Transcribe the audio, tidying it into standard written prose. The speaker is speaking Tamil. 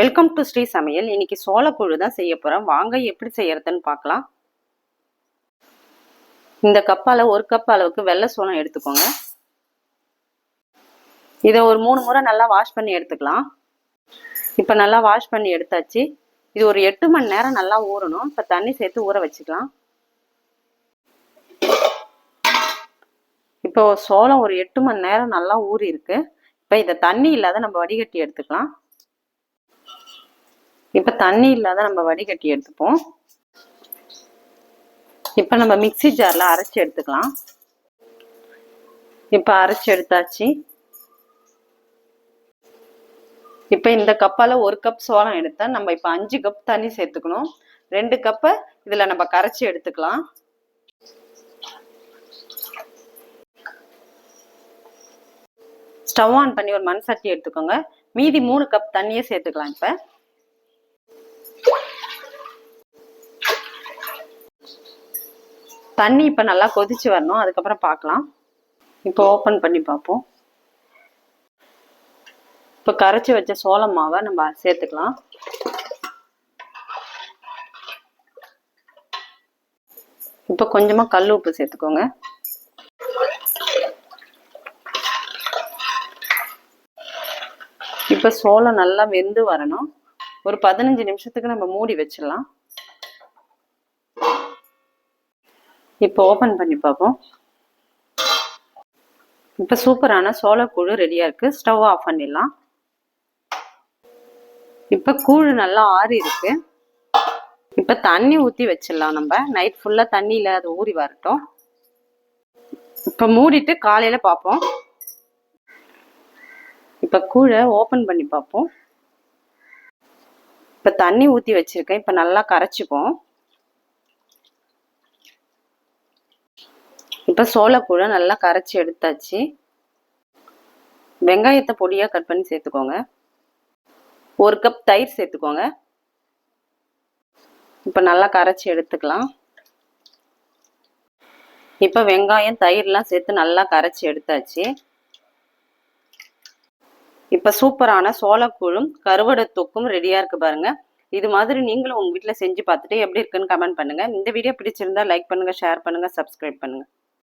வெல்கம் டு ஸ்ரீ சமையல். இன்னைக்கு சோளக்கூழு தான் செய்ய போகிறோம். வாங்க எப்படி செய்யறதுன்னு பார்க்கலாம். இந்த கப்பால் 1 கப் அளவுக்கு வெள்ளை சோளம் எடுத்துக்கோங்க. இதை ஒரு 3 முறை நல்லா வாஷ் பண்ணி எடுத்துக்கலாம். இப்போ நல்லா வாஷ் பண்ணி எடுத்தாச்சு. இது ஒரு 8 மணி நேரம் நல்லா ஊறணும். இப்போ தண்ணி சேர்த்து ஊற வச்சுக்கலாம். இப்போ சோளம் ஒரு 8 மணி நேரம் நல்லா ஊறி இருக்கு. இப்போ இதை தண்ணி இல்லாத நம்ம வடிகட்டி எடுத்துக்கலாம். இப்போ தண்ணி இல்லாத நம்ம வடிகட்டி எடுத்துப்போம். இப்போ நம்ம மிக்ஸி ஜாரில் அரைச்சி எடுத்துக்கலாம். இப்போ அரைச்சி எடுத்தாச்சு. இப்போ இந்த கப்பால் 1 கப் சோளம் எடுத்தா நம்ம இப்போ 5 கப் தண்ணி சேர்த்துக்கணும். 2 கப்பை இதில் நம்ம கரைச்சி எடுத்துக்கலாம். ஸ்டவ் ஆன் பண்ணி ஒரு மண் சட்டி எடுத்துக்கோங்க. மீதி 3 கப் தண்ணியை சேர்த்துக்கலாம். தண்ணி இப்போ நல்லா கொதிச்சு வரணும். அதுக்கப்புறம் பார்க்கலாம். இப்போ ஓப்பன் பண்ணி பார்ப்போம். இப்போ கரைச்சி வச்ச சோள மாவை நம்ம சேர்த்துக்கலாம். இப்போ கொஞ்சமாக கல் உப்பு சேர்த்துக்கோங்க. இப்போ சோளம் நல்லா வெந்து வரணும். ஒரு 15 நிமிஷத்துக்கு நம்ம மூடி வச்சிடலாம். இப்போ ஓப்பன் பண்ணி பார்ப்போம். இப்போ சூப்பரான சோளக்கூழு ரெடியாக இருக்குது. ஸ்டவ் ஆஃப் பண்ணிடலாம். இப்போ கூழு நல்லா ஆறி இருக்கு. இப்போ தண்ணி ஊற்றி வச்சிடலாம். நம்ம நைட் ஃபுல்லாக தண்ணியில் அது ஊறி வரட்டும். இப்போ மூடிட்டு காலையில் பார்ப்போம். இப்போ கூழை ஓப்பன் பண்ணி பார்ப்போம். இப்போ தண்ணி ஊற்றி வச்சிருக்கேன். இப்போ நல்லா கரைச்சிப்போம். இப்போ சோளக்கூழை நல்லா கரைச்சி எடுத்தாச்சு. வெங்காயத்தை பொடியாக கட் பண்ணி சேர்த்துக்கோங்க. 1 கப் தயிர் சேர்த்துக்கோங்க. இப்போ நல்லா கரைச்சி எடுத்துக்கலாம். இப்போ வெங்காயம் தயிர்லாம் சேர்த்து நல்லா கரைச்சி எடுத்தாச்சு. இப்போ சூப்பரான சோளக்கூழும் கருவாடு தொக்கும் ரெடியாக இருக்கு பாருங்க. இது மாதிரி நீங்களும் உங்கள் வீட்டில் செஞ்சு பார்த்துட்டு எப்படி இருக்குன்னு கமெண்ட் பண்ணுங்க. இந்த வீடியோ பிடிச்சிருந்தா லைக் பண்ணுங்க, ஷேர் பண்ணுங்க, சப்ஸ்கிரைப் பண்ணுங்க.